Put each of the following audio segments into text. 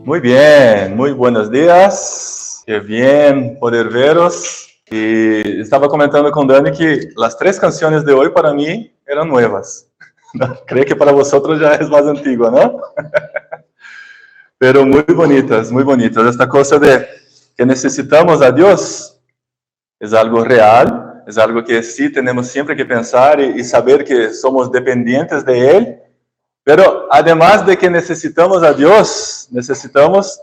Muy bien, muy buenos días. Qué bien poder veros. Y estaba comentando con Dani que las 3 canciones de hoy para mí eran nuevas. Creo que para vosotros ya es más antigua, ¿no? Pero muy bonitas, muy bonitas. Esta cosa de que necesitamos a Dios es algo real, es algo que sí tenemos siempre que pensar y saber que somos dependientes de Él. Pero además de que necesitamos a Dios, necesitamos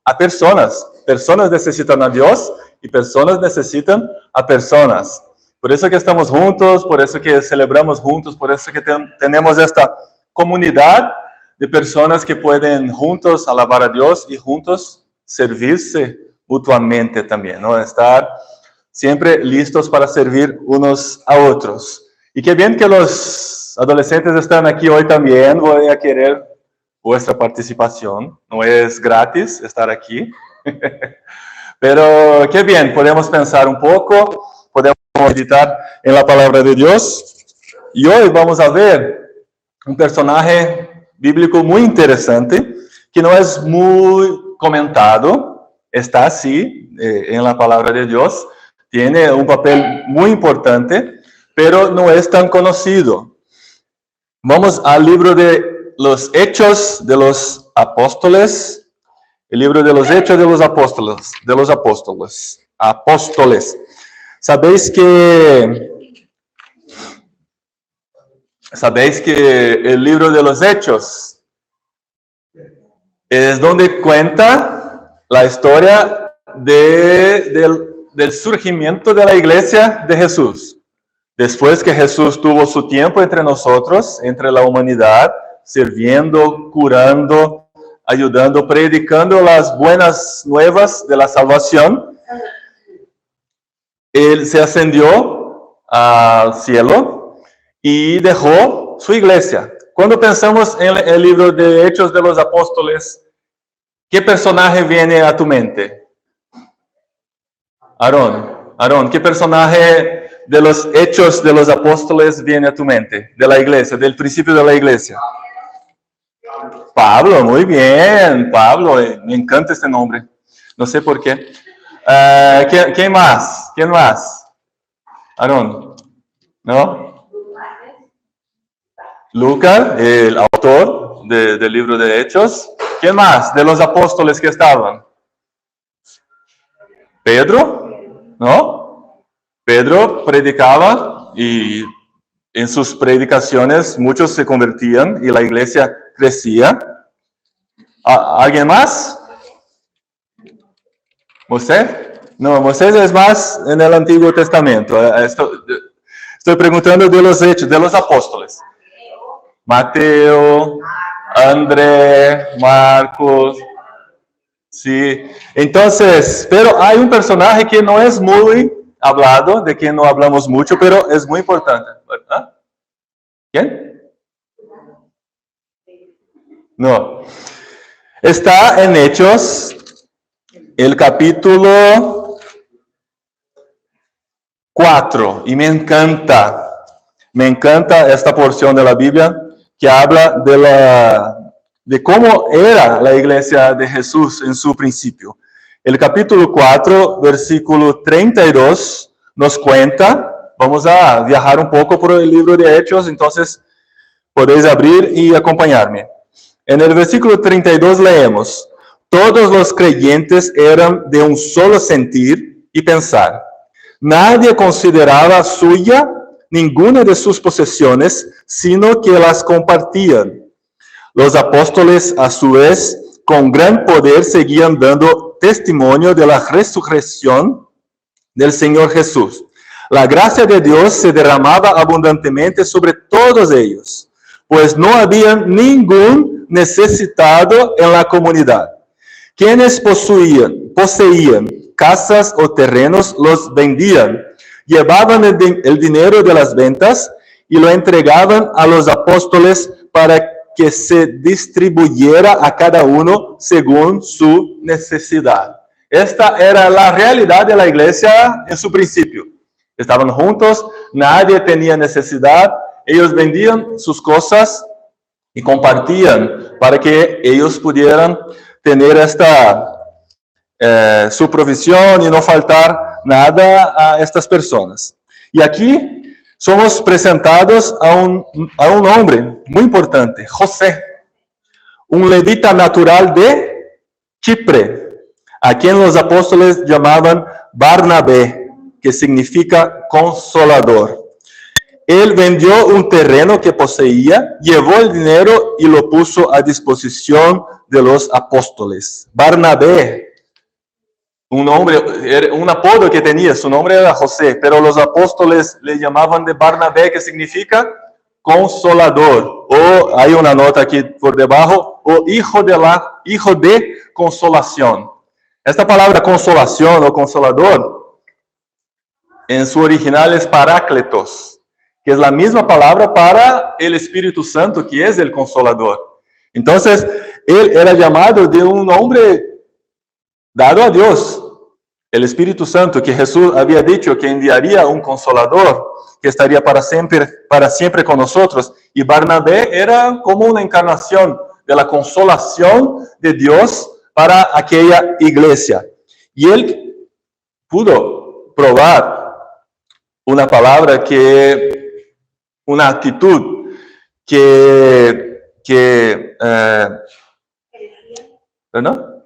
a personas. Personas necesitan a Dios y personas necesitan a personas. Por eso que estamos juntos, por eso que celebramos juntos, por eso que tenemos esta comunidad de personas que pueden juntos alabar a Dios y juntos servirse mutuamente también, ¿no? Estar siempre listos para servir unos a otros. Y qué bien que los adolescentes están aquí hoy también. Voy a querer vuestra participación. No es gratis estar aquí. Pero qué bien, podemos pensar un poco, podemos meditar en la palabra de Dios. Y hoy vamos a ver un personaje bíblico muy interesante, que no es muy comentado, está así en la palabra de Dios, tiene un papel muy importante, pero no es tan conocido. Vamos al libro de los Hechos de los Apóstoles, el libro de los Hechos de los Apóstoles. Sabéis que el libro de los Hechos es donde cuenta la historia del surgimiento de la iglesia de Jesús. Después que Jesús tuvo su tiempo entre nosotros, entre la humanidad, sirviendo, curando, ayudando, predicando las buenas nuevas de la salvación, Él se ascendió al cielo y dejó su iglesia. Cuando pensamos en el libro de Hechos de los Apóstoles, ¿qué personaje viene a tu mente? Aarón, ¿qué personaje de los Hechos de los Apóstoles viene a tu mente? De la iglesia, del principio de la iglesia. Pablo, muy bien. Pablo, me encanta este nombre. No sé por qué. ¿Quién más? ¿Quién más? Aarón, ¿no? Lucas, el autor del libro de Hechos. ¿Quién más de los apóstoles que estaban? Pedro, ¿no? Pedro predicaba y en sus predicaciones muchos se convertían y la iglesia crecía. ¿Alguien más? ¿Moisés? No, Moisés es más en el Antiguo Testamento. Estoy preguntando de los Hechos, de los apóstoles. Mateo, André, Marcos. Sí, entonces, pero hay un personaje que no es muy hablado, de quien no hablamos mucho, pero es muy importante. ¿Ah? ¿Quién? No. Está en Hechos, el capítulo 4, y me encanta esta porción de la Biblia que habla de cómo era la iglesia de Jesús en su principio. El capítulo 4, versículo 32, nos cuenta, vamos a viajar un poco por el libro de Hechos, entonces podéis abrir y acompañarme. En el versículo 32 leemos: todos los creyentes eran de un solo sentir y pensar. Nadie consideraba suya ninguna de sus posesiones, sino que las compartían. Los apóstoles, a su vez, con gran poder seguían dando testimonio de la resurrección del Señor Jesús. La gracia de Dios se derramaba abundantemente sobre todos ellos, pues no había ningún necesitado en la comunidad. Quienes poseían casas o terrenos los vendían, llevaban el dinero de las ventas y lo entregaban a los apóstoles para que se distribuyera a cada uno según su necesidad. Esta era la realidad de la iglesia en su principio. Estaban juntos, nadie tenía necesidad, ellos vendían sus cosas y compartían para que ellos pudieran tener esta su provisión y no faltar nada a estas personas. Y aquí somos presentados a un hombre muy importante, José, un levita natural de Chipre, a quien los apóstoles llamaban Barnabé, que significa consolador. Él vendió un terreno que poseía, llevó el dinero y lo puso a disposición de los apóstoles. Barnabé, un nombre, un apodo que tenía, su nombre era José, pero los apóstoles le llamaban de Barnabé, que significa consolador, o hay una nota aquí por debajo, o hijo de consolación. Esta palabra consolación o consolador, en su original es parácletos, que es la misma palabra para el Espíritu Santo, que es el consolador. Entonces, él era llamado de un nombre dado a Dios, el Espíritu Santo, que Jesús había dicho que enviaría un consolador, que estaría para siempre con nosotros. Y Barnabé era como una encarnación de la consolación de Dios para aquella iglesia. Y él pudo probar una palabra una actitud ¿perdón?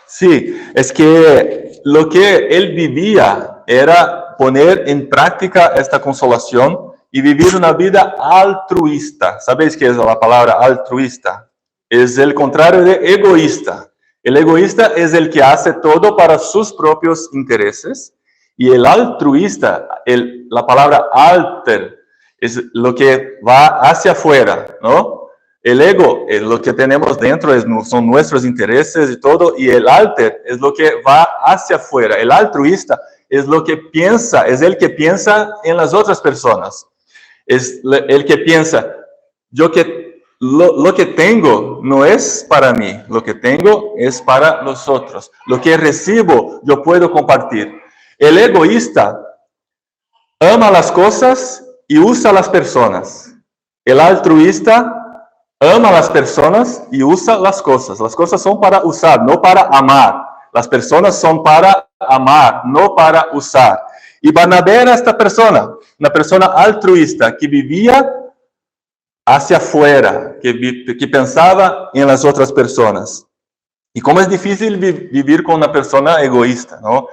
Sí, es que lo que él vivía era poner en práctica esta consolación y vivir una vida altruista. ¿Sabéis qué es la palabra altruista? Es el contrario de egoísta. El egoísta es el que hace todo para sus propios intereses, y el altruista, la palabra alter, es lo que va hacia afuera, ¿no? El ego, lo que tenemos dentro son nuestros intereses y todo, y el alter es lo que va hacia afuera. El altruista es lo que piensa, es el que piensa en las otras personas. Es el que piensa, lo que tengo no es para mí, lo que tengo es para los otros. Lo que recibo yo puedo compartir. El egoísta ama las cosas y usa las personas. El altruista ama las personas y usa las cosas. Las cosas son para usar, no para amar. Las personas son para amar, no para usar. Y Barnabé era esta persona, una persona altruista que vivía hacia afuera, que pensaba en las otras personas. Y cómo es difícil vivir con una persona egoísta, ¿no?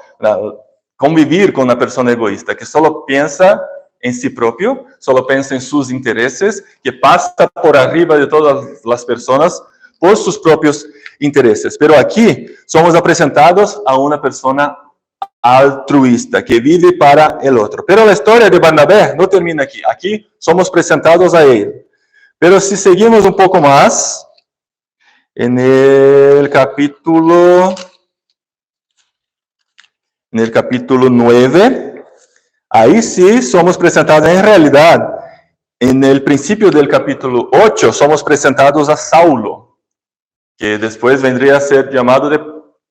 Convivir con una persona egoísta que solo piensa en sí propio, solo piensa en sus intereses, que pasa por arriba de todas las personas por sus propios intereses. Pero aquí somos presentados a una persona altruista, que vive para el otro. Pero la historia de Barnabé no termina aquí. Aquí somos presentados a él. Pero si seguimos un poco más, en el capítulo 9, ahí sí somos presentados, en realidad, en el principio del capítulo 8, somos presentados a Saulo, que después vendría a ser llamado de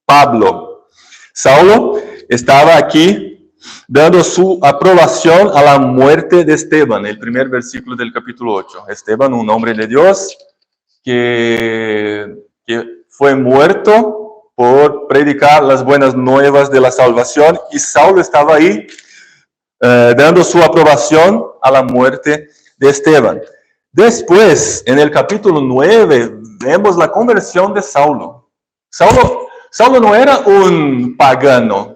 Pablo. Saulo estaba aquí dando su aprobación a la muerte de Esteban, el primer versículo del capítulo 8. Esteban, un hombre de Dios, que fue muerto por predicar las buenas nuevas de la salvación, y Saulo estaba ahí dando su aprobación a la muerte de Esteban. Después, en el capítulo 9, vemos la conversión de Saulo. Saulo no era un pagano,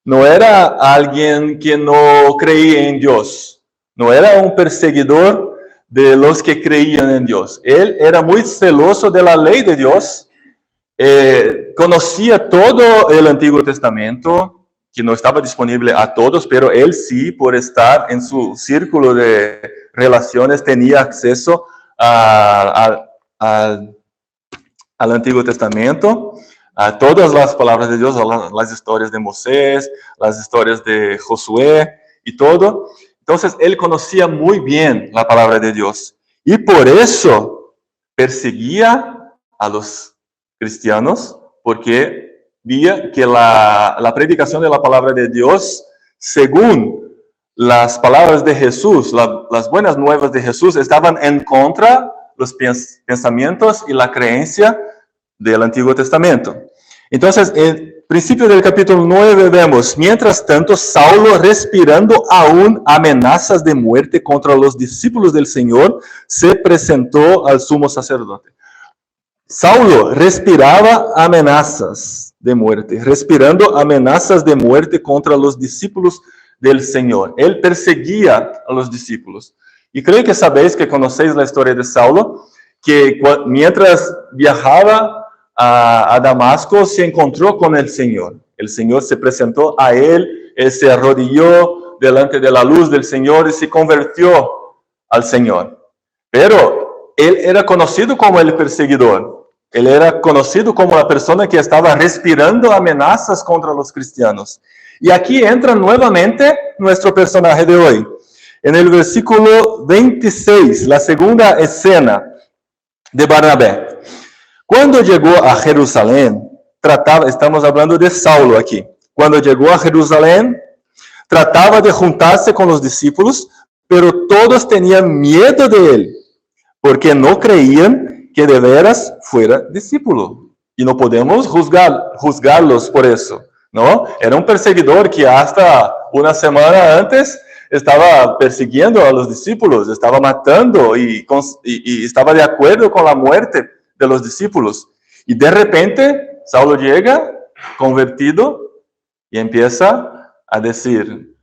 no era alguien que no creía en Dios, no era un perseguidor de los que creían en Dios. Él era muy celoso de la ley de Dios, conocía todo el Antiguo Testamento, que no estaba disponible a todos, pero él sí, por estar en su círculo de relaciones, tenía acceso al Antiguo Testamento, a todas las palabras de Dios, a las historias de Moisés, las historias de Josué y todo. Entonces, él conocía muy bien la palabra de Dios, y por eso perseguía a los cristianos, porque veía que la predicación de la palabra de Dios, según las palabras de Jesús, las buenas nuevas de Jesús, estaban en contra de los pensamientos y la creencia del Antiguo Testamento. Entonces, en principio del capítulo 9 vemos, mientras tanto, Saulo, respirando aún amenazas de muerte contra los discípulos del Señor, se presentó al sumo sacerdote. Saulo respiraba amenazas de muerte, respirando amenazas de muerte contra los discípulos del Señor. Él perseguía a los discípulos. Y creo que sabéis, que conocéis la historia de Saulo, que mientras viajaba a Damasco, se encontró con el Señor. El Señor se presentó a él se arrodilló delante de la luz del Señor y se convirtió al Señor. Pero él era conocido como el perseguidor. Él era conocido como la persona que estaba respirando amenazas contra los cristianos. Y aquí entra nuevamente nuestro personaje de hoy. En el versículo 26, la segunda escena de Barnabé. Cuando llegó a Jerusalén, estamos hablando de Saulo aquí. Cuando llegó a Jerusalén, trataba de juntarse con los discípulos, pero todos tenían miedo de él, porque no creían que de veras fuera discípulo. Y no podemos juzgarlos por eso, ¿no? Era un perseguidor que hasta una semana antes estaba persiguiendo a los discípulos, estaba matando y estaba de acuerdo con la muerte de los discípulos. Y de repente, Saulo llega convertido y empieza a decir,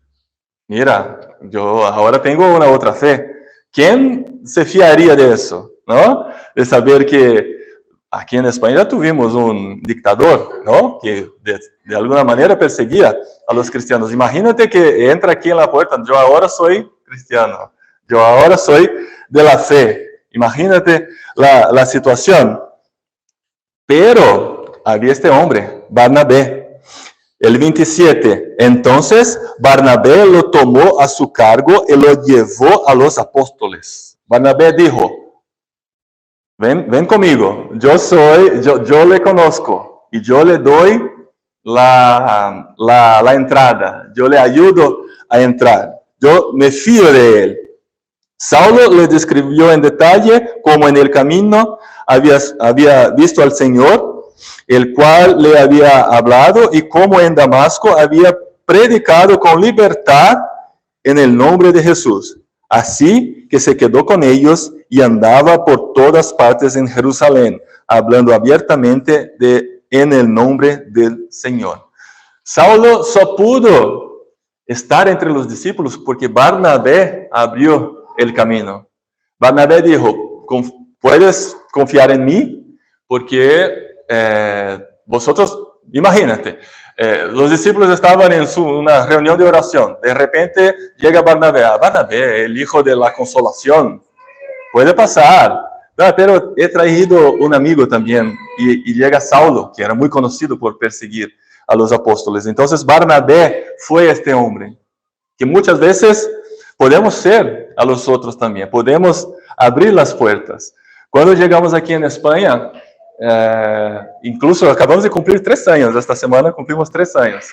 mira, yo ahora tengo una otra fe. ¿Quién se fiaría de eso? ¿No? De saber que aquí en España tuvimos un dictador, ¿no? Que de alguna manera perseguía a los cristianos. Imagínate que entra aquí en la puerta, yo ahora soy cristiano, yo ahora soy de la fe. Imagínate la situación. Pero había este hombre, Barnabé. El 27, entonces Barnabé lo tomó a su cargo y lo llevó a los apóstoles. Barnabé dijo, ven conmigo, yo le conozco y yo le doy la entrada, yo le ayudo a entrar, yo me fío de él. Saulo le describió en detalle cómo en el camino había visto al Señor, el cual le había hablado, y cómo en Damasco había predicado con libertad en el nombre de Jesús. Así que se quedó con ellos y andaba por todas partes en Jerusalén, hablando abiertamente en el nombre del Señor. Saulo solo pudo estar entre los discípulos porque Barnabé abrió el camino. Barnabé dijo, puedes confiar en mí porque vosotros, imagínate, los discípulos estaban en una reunión de oración. De repente llega Barnabé, el hijo de la consolación. Puede pasar. Pero he traído un amigo también. Y llega Saulo, que era muy conocido por perseguir a los apóstoles. Entonces Barnabé fue este hombre, que muchas veces podemos ser a los otros también. Podemos abrir las puertas. Cuando llegamos aquí en España, incluso acabamos de cumplir 3 años, esta semana cumplimos 3 años.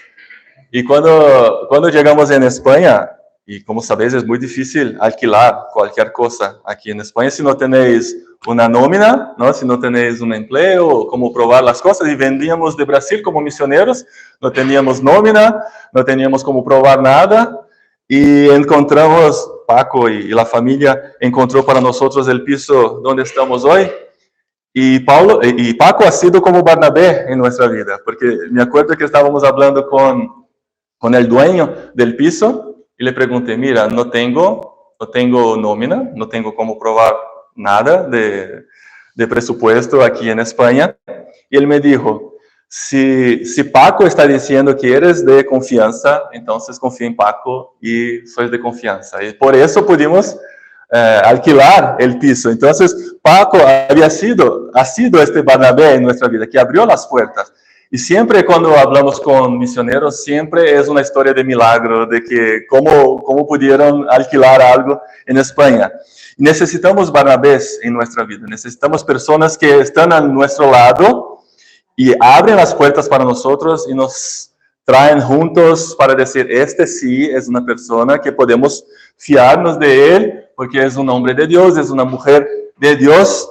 Y cuando llegamos en España, y como sabéis es muy difícil alquilar cualquier cosa aquí en España si no tenéis una nómina, ¿no? Si no tenéis un empleo, cómo probar las cosas. Y vendíamos de Brasil como misioneros, no teníamos nómina, no teníamos cómo probar nada. Y encontramos, Paco y la familia encontró para nosotros el piso donde estamos hoy. Y Paco ha sido como Barnabé en nuestra vida, porque me acuerdo que estábamos hablando con el dueño del piso y le pregunté, mira, no tengo nómina, no tengo cómo probar nada de presupuesto aquí en España. Y él me dijo, si Paco está diciendo que eres de confianza, entonces confía en Paco y sois de confianza. Y por eso pudimos alquilar el piso. Entonces Paco ha sido este Barnabé en nuestra vida, que abrió las puertas. Y siempre cuando hablamos con misioneros, siempre es una historia de milagro, de que cómo pudieron alquilar algo en España. Necesitamos Barnabés en nuestra vida, necesitamos personas que están a nuestro lado y abren las puertas para nosotros y nos traen juntos para decir, este sí es una persona que podemos fiarnos de él, porque es un hombre de Dios, es una mujer de Dios.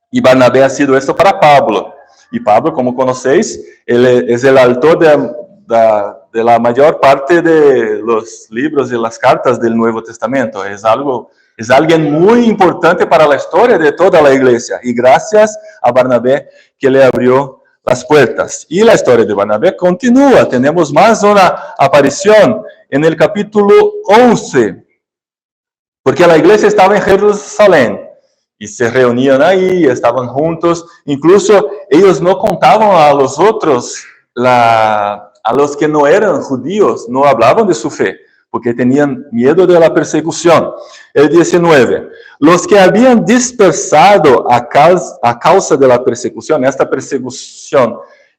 Y Barnabé ha sido esto para Pablo. Y Pablo, como conocéis, él es el autor de la mayor parte de los libros y las cartas del Nuevo Testamento. Es alguien muy importante para la historia de toda la iglesia. Y gracias a Barnabé que le abrió las puertas. Y la historia de Barnabé continúa. Tenemos más una aparición en el capítulo 11. Porque la iglesia estaba en Jerusalén. Y se reunían ahí, estaban juntos. Incluso ellos no contaban a los otros, a los que no eran judíos, no hablaban de su fe, porque tenían miedo de la persecución. El 19. Los que habían dispersado a causa de la persecución, esta persecución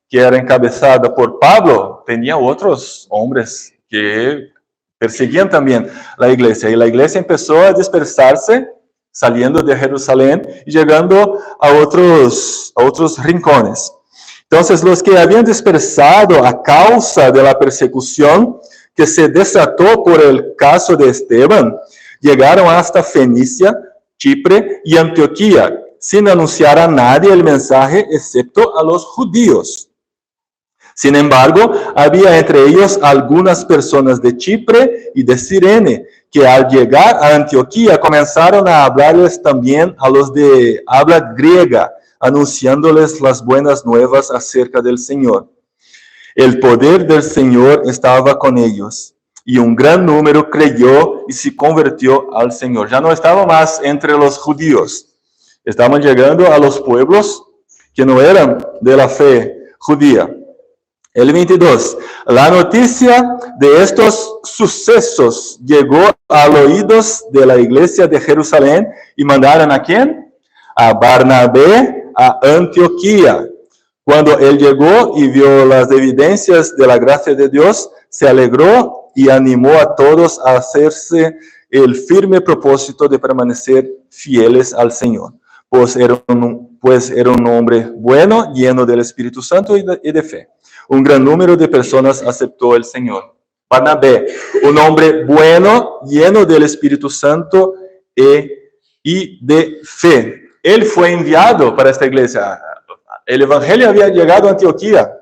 que era encabezada por Pablo, tenía otros hombres que perseguían también la iglesia. Y la iglesia empezó a dispersarse, saliendo de Jerusalén y llegando a otros rincones. Entonces, los que habían dispersado a causa de la persecución que se desató por el caso de Esteban, llegaron hasta Fenicia, Chipre y Antioquía, sin anunciar a nadie el mensaje, excepto a los judíos. Sin embargo, había entre ellos algunas personas de Chipre y de Cirene, que al llegar a Antioquía comenzaron a hablarles también a los de habla griega, anunciándoles las buenas nuevas acerca del Señor. El poder del Señor estaba con ellos, y un gran número creyó y se convirtió al Señor. Ya no estaba más entre los judíos, estaban llegando a los pueblos que no eran de la fe judía. El 22. La noticia de estos sucesos llegó a los oídos de la iglesia de Jerusalén y mandaron ¿a quién? A Barnabé a Antioquía. Cuando él llegó y vio las evidencias de la gracia de Dios, se alegró y animó a todos a hacerse el firme propósito de permanecer fieles al Señor. Pues era un hombre bueno, lleno del Espíritu Santo y de fe. Un gran número de personas aceptó el Señor. Barnabé, un hombre bueno, lleno del Espíritu Santo y de fe. Él fue enviado para esta iglesia. El evangelio había llegado a Antioquía.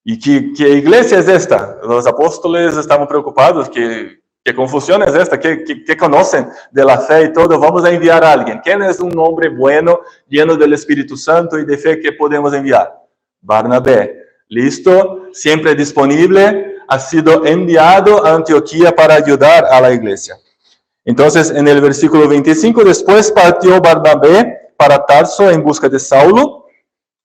¿Y qué iglesia es esta? Los apóstoles estaban preocupados. ¿Qué confusión es esta? ¿Qué conocen de la fe y todo? Vamos a enviar a alguien. ¿Quién es un hombre bueno, lleno del Espíritu Santo y de fe que podemos enviar? Barnabé. Listo, siempre disponible, ha sido enviado a Antioquía para ayudar a la iglesia. Entonces, en el versículo 25, después partió Barnabé para Tarso en busca de Saulo,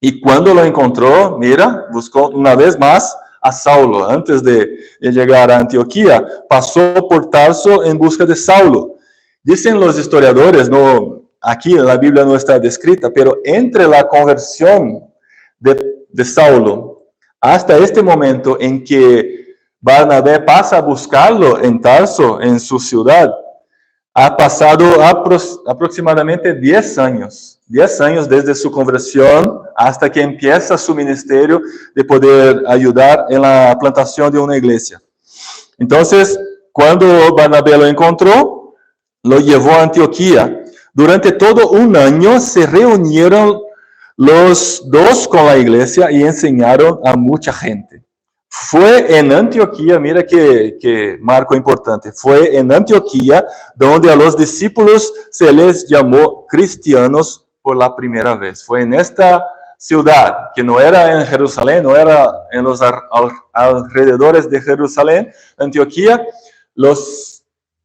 y cuando lo encontró, mira, buscó una vez más a Saulo. Antes de llegar a Antioquía, pasó por Tarso en busca de Saulo. Dicen los historiadores, no, aquí en la Biblia no está descrita, pero entre la conversión de Saulo hasta este momento en que Barnabé pasa a buscarlo en Tarso, en su ciudad, ha pasado aproximadamente 10 años. 10 años desde su conversión hasta que empieza su ministerio de poder ayudar en la plantación de una iglesia. Entonces, cuando Barnabé lo encontró, lo llevó a Antioquía. Durante todo un año se reunieron los dos con la iglesia y enseñaron a mucha gente. Fue en Antioquía, mira que marco importante, fue en Antioquía donde a los discípulos se les llamó cristianos por la primera vez. Fue en esta ciudad, que no era en Jerusalén, no era en los alrededores de Jerusalén, Antioquía, los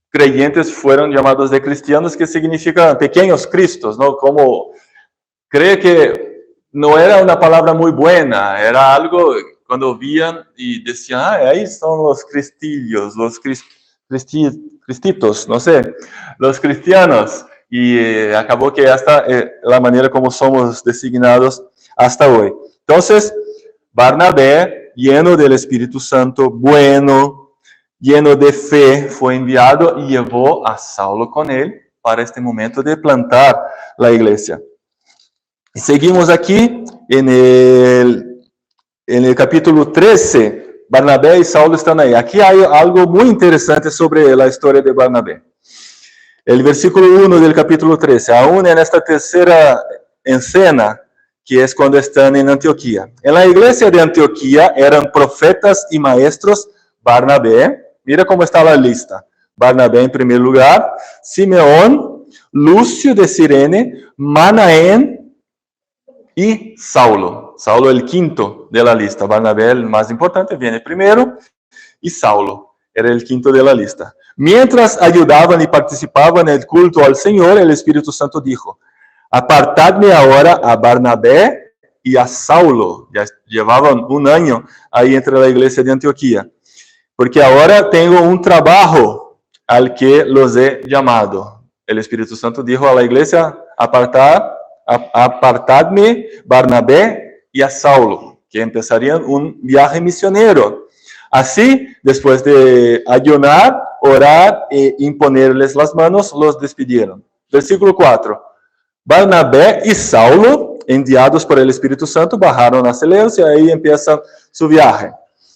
creyentes fueron llamados de cristianos, que significa pequeños cristos, ¿no? Como cree que no era una palabra muy buena, era algo cuando veían y decían, ahí son los cristillos, los cristitos, no sé, los cristianos. Y acabó que hasta la manera como somos designados hasta hoy. Entonces, Barnabé, lleno del Espíritu Santo, bueno, lleno de fe, fue enviado y llevó a Saulo con él para este momento de plantar la iglesia. Y seguimos aquí en el capítulo 13, Barnabé y Saulo están ahí. Aquí hay algo muy interesante sobre la historia de Barnabé. El versículo 1 del capítulo 13, aún en esta tercera escena que es cuando están en Antioquía. En la iglesia de Antioquía eran profetas y maestros Barnabé, mira cómo está la lista. Barnabé en primer lugar, Simeón, Lucio de Cirene, Manaén y Saulo. Saulo el quinto de la lista. Barnabé el más importante, viene primero, y Saulo era el quinto de la lista. Mientras ayudaban y participaban en el culto al Señor, el Espíritu Santo dijo: apartadme ahora a Barnabé y a Saulo. Ya llevaban un año ahí entre la iglesia de Antioquía. Porque ahora tengo un trabajo al que los he llamado. El Espíritu Santo dijo a la iglesia: apartadme Barnabé y a Saulo, que empezarían un viaje misionero. Así, después de ayunar, orar e imponerles las manos, los despidieron. Versículo 4. Barnabé y Saulo, enviados por el Espíritu Santo, bajaron a Seleucia y ahí empieza su viaje.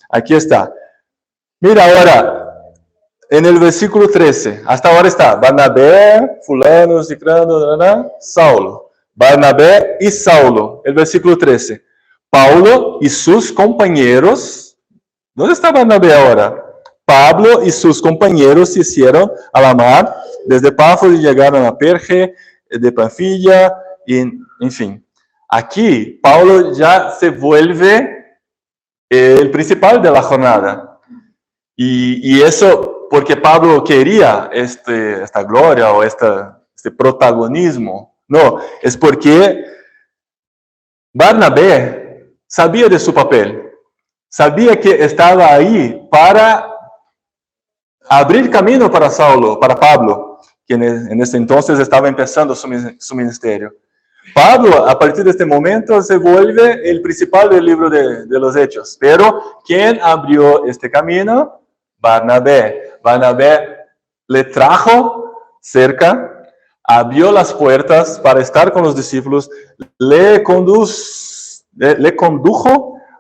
Aquí está. Mira ahora, en el versículo 13, hasta ahora está Barnabé, fulano, ciclano, Saulo. Barnabé y Saulo. El versículo 13. Paulo y sus compañeros. ¿Dónde está Barnabé ahora? Pablo y sus compañeros se hicieron a la mar desde Pafos y llegaron a Perge de Panfilia, y en fin. Aquí, Paulo ya se vuelve el principal de la jornada. Y eso porque Pablo quería esta gloria o este protagonismo. No, es porque Barnabé sabía de su papel. Sabía que estaba ahí para abrir camino para Saulo, para Pablo, que en ese entonces estaba empezando su ministerio. Pablo, a partir de este momento, se vuelve el principal del libro de los Hechos. Pero, ¿quién abrió este camino? Barnabé. Barnabé le trajo cerca, abrió las puertas para estar con los discípulos, le condujo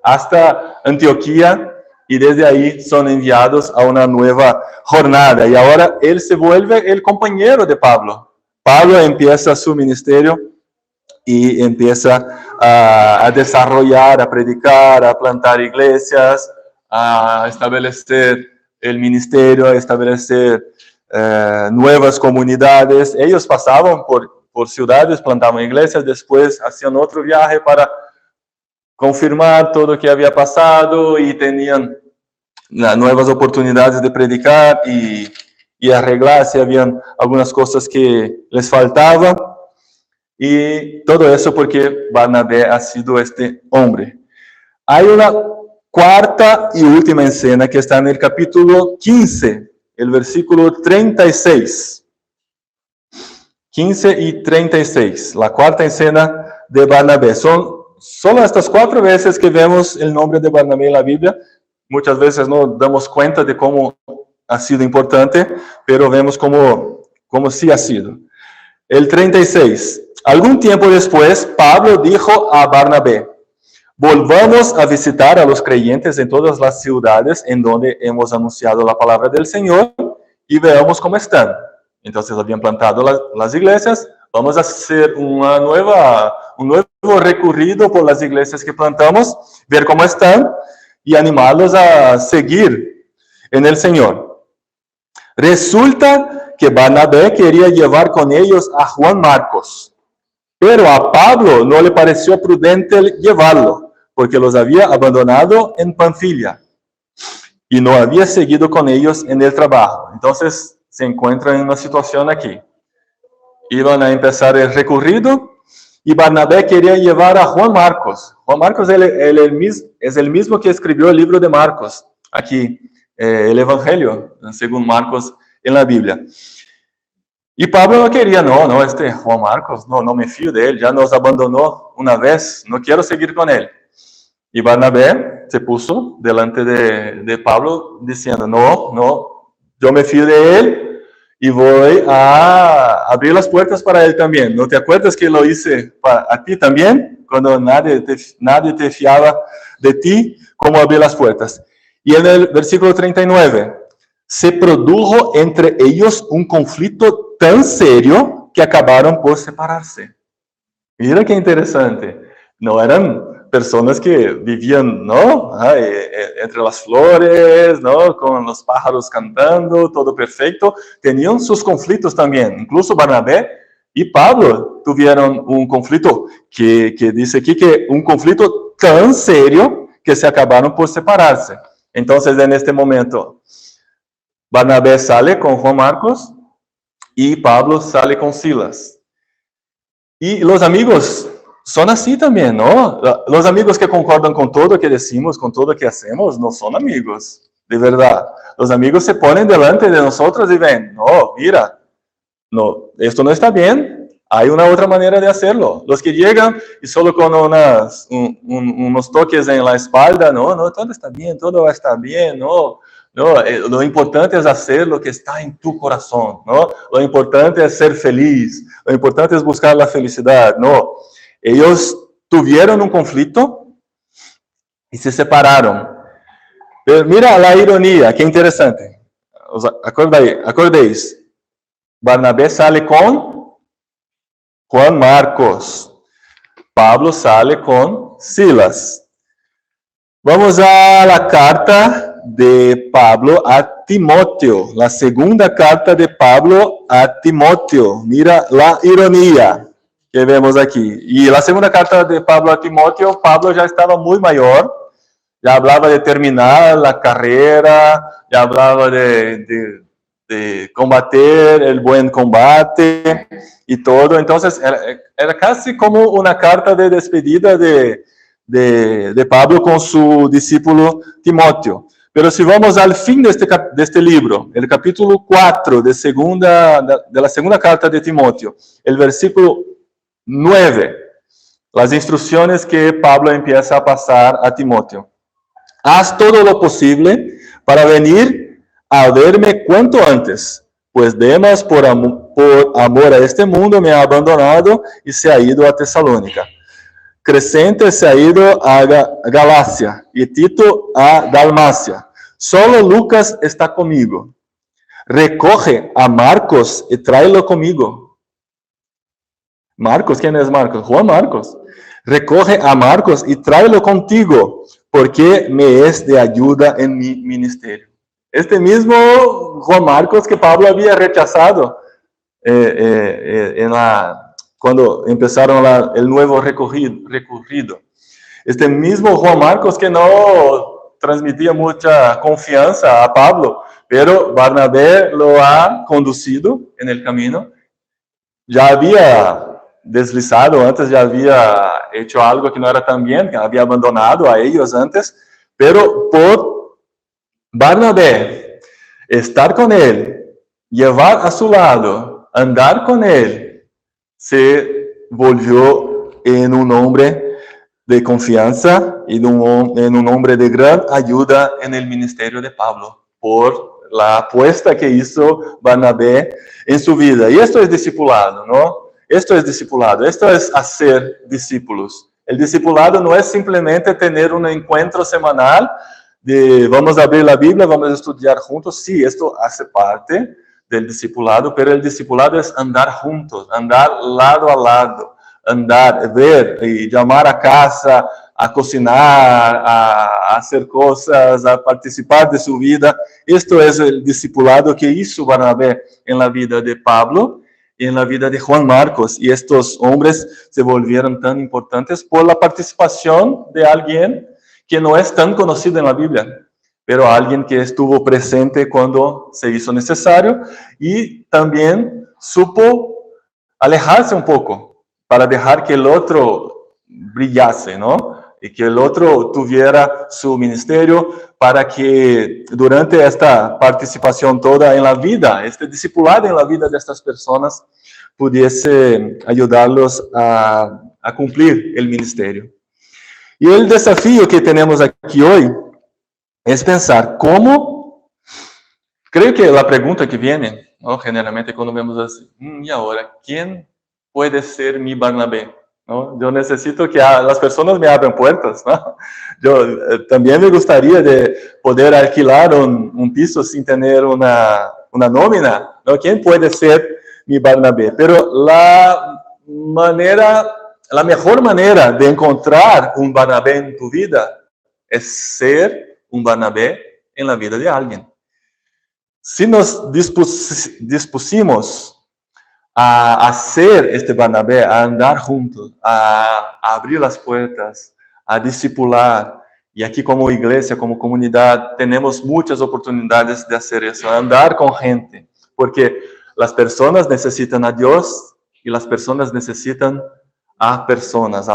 hasta Antioquía y desde ahí son enviados a una nueva jornada. Y ahora él se vuelve el compañero de Pablo. Pablo empieza su ministerio y empieza a desarrollar, a predicar, a plantar iglesias, a establecer el ministerio, a establecer nuevas comunidades. Ellos pasaban por ciudades, plantaban iglesias, después hacían otro viaje para confirmar todo lo que había pasado y tenían nuevas oportunidades de predicar y arreglar si habían algunas cosas que les faltaban. Y todo eso porque Barnabé ha sido este hombre. Hay una cuarta y última escena que está en el capítulo 15, el versículo 36. 15 y 36, la cuarta escena de Barnabé. Son solo estas 4 veces que vemos el nombre de Barnabé en la Biblia. Muchas veces no damos cuenta de cómo ha sido importante, pero vemos cómo sí ha sido. El 36. Algún tiempo después, Pablo dijo a Barnabé: volvamos a visitar a los creyentes en todas las ciudades en donde hemos anunciado la palabra del Señor y veamos cómo están. Entonces habían plantado las iglesias. Vamos a hacer un nuevo recorrido por las iglesias que plantamos, ver cómo están y animarlos a seguir en el Señor. Resulta que Barnabé quería llevar con ellos a Juan Marcos, pero a Pablo no le pareció prudente llevarlo, porque los había abandonado en Panfilia y no había seguido con ellos en el trabajo. Entonces se encuentran en una situación aquí. Iban a empezar el recorrido y Barnabé quería llevar a Juan Marcos. Juan Marcos es el mismo que escribió el libro de Marcos, aquí, el Evangelio, según Marcos en la Biblia. Y Pablo no quería, no, este Juan Marcos, no me fío de él, ya nos abandonó una vez, no quiero seguir con él. Y Barnabé se puso delante de Pablo diciendo: no, yo me fío de él y voy a abrir las puertas para él también. ¿No te acuerdas que lo hice a ti también? Cuando nadie te fiaba de ti, ¿cómo abrir las puertas? Y en el versículo 39, se produjo entre ellos un conflicto tan serio que acabaron por separarse. Mira qué interesante. no eran personas que vivían, ¿no? Entre las flores, ¿no? Con los pájaros cantando, todo perfecto. Tenían sus conflictos también. Incluso Barnabé y Pablo tuvieron un conflicto que dice aquí que un conflicto tan serio que se acabaron por separarse. Entonces, en este momento, Barnabé sale con Juan Marcos y Pablo sale con Silas. Y los amigos son así también, ¿no? Los amigos que concordan con todo lo que decimos, con todo lo que hacemos, no son amigos, de verdad. Los amigos se ponen delante de nosotros y ven, no, mira, no, esto no está bien, hay una otra manera de hacerlo. Los que llegan y solo con unos toques en la espalda, no, todo está bien, todo va a estar bien, no. No, lo importante es hacer lo que está en tu corazón, ¿no? Lo importante es ser feliz, lo importante es buscar la felicidad, ¿no? Ellos tuvieron un conflicto y se separaron. Pero mira la ironía, qué interesante. Acordéis, Barnabé sale con Juan Marcos, Pablo sale con Silas. Vamos a la carta de Pablo a Timoteo, la segunda carta de Pablo a Timoteo. Mira la ironía que vemos aquí. Y la segunda carta de Pablo a Timoteo, Pablo ya estaba muy mayor, ya hablaba de terminar la carrera, ya hablaba de combater el buen combate y todo. Entonces, era casi como una carta de despedida de Pablo con su discípulo Timoteo. Pero si vamos al fin de este libro, el capítulo 4 de la segunda carta de Timoteo, el versículo 9, las instrucciones que Pablo empieza a pasar a Timoteo. Haz todo lo posible para venir a verme cuanto antes, pues Demas por amor a este mundo me ha abandonado y se ha ido a Tesalónica. Crescente se ha ido a Galacia y Tito a Dalmacia. Solo Lucas está conmigo. Recoge a Marcos y tráelo conmigo. Marcos, ¿quién es Marcos? Juan Marcos. Recoge a Marcos y tráelo contigo, porque me es de ayuda en mi ministerio. Este mismo Juan Marcos que Pablo había rechazado cuando empezaron el nuevo recorrido. Este mismo Juan Marcos que no transmitía mucha confianza a Pablo, pero Barnabé lo ha conducido en el camino. Ya había deslizado antes, ya había hecho algo que no era tan bien, que había abandonado a ellos antes, pero por Barnabé estar con él, llevar a su lado, andar con él, se volvió en un hombre de confianza y en un hombre de gran ayuda en el ministerio de Pablo, por la apuesta que hizo Barnabé en su vida. Y esto es discipulado, ¿no? Esto es discipulado, esto es hacer discípulos. El discipulado no es simplemente tener un encuentro semanal de vamos a abrir la Biblia, vamos a estudiar juntos. Sí, esto hace parte del discipulado, pero el discipulado es andar juntos, andar lado a lado, andar, ver y llamar a casa, a cocinar, a hacer cosas, a participar de su vida. Esto es el discipulado que hizo Barnabé en la vida de Pablo y en la vida de Juan Marcos. Y estos hombres se volvieron tan importantes por la participación de alguien que no es tan conocido en la Biblia, pero alguien que estuvo presente cuando se hizo necesario y también supo alejarse un poco para dejar que el otro brillase, ¿no? Y que el otro tuviera su ministerio para que durante esta participación toda en la vida, este discipulado en la vida de estas personas, pudiese ayudarlos a cumplir el ministerio. Y el desafío que tenemos aquí hoy es pensar cómo, creo que la pregunta que viene, ¿no? Generalmente cuando vemos así, ¿y ahora quién puede ser mi Barnabé? ¿No? Yo necesito que las personas me abran puertas, ¿no? Yo también me gustaría de poder alquilar un piso sin tener una nómina, ¿no? ¿Quién puede ser mi Barnabé? Pero la manera la mejor manera de encontrar un Barnabé en tu vida es ser un Barnabé en la vida de alguien. Si nos dispusimos a hacer este Barnabé, a andar juntos, a abrir las puertas, a discipular, y aquí como iglesia, como comunidad, tenemos muchas oportunidades de hacer eso, andar con gente, porque las personas necesitan a Dios y las personas necesitan a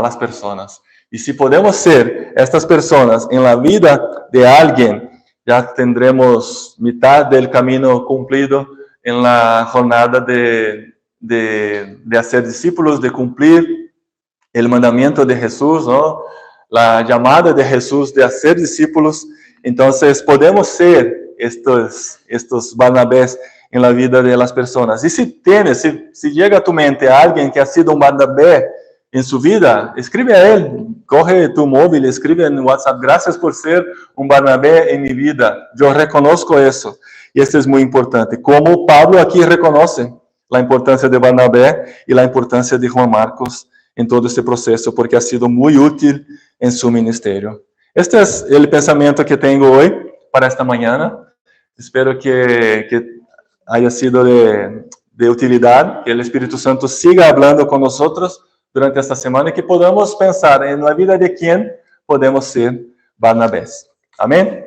las personas. Y si podemos ser estas personas en la vida de alguien, ya tendremos mitad del camino cumplido en la jornada de hacer discípulos, de cumplir el mandamiento de Jesús, ¿no? La llamada de Jesús de hacer discípulos. Entonces podemos ser estos Barnabés en la vida de las personas. Y si llega a tu mente a alguien que ha sido un Barnabé en su vida, escribe a él, coge tu móvil, escribe en WhatsApp: gracias por ser un Barnabé en mi vida, yo reconozco eso. Y esto es muy importante, como Pablo aquí reconoce la importancia de Barnabé y la importancia de Juan Marcos en todo este proceso, porque ha sido muy útil en su ministerio. Este es el pensamiento que tengo hoy para esta mañana. Espero que haya sido de utilidad, que el Espíritu Santo siga hablando con nosotros durante esta semana y que podamos pensar en la vida de quién podemos ser Barnabés. Amén.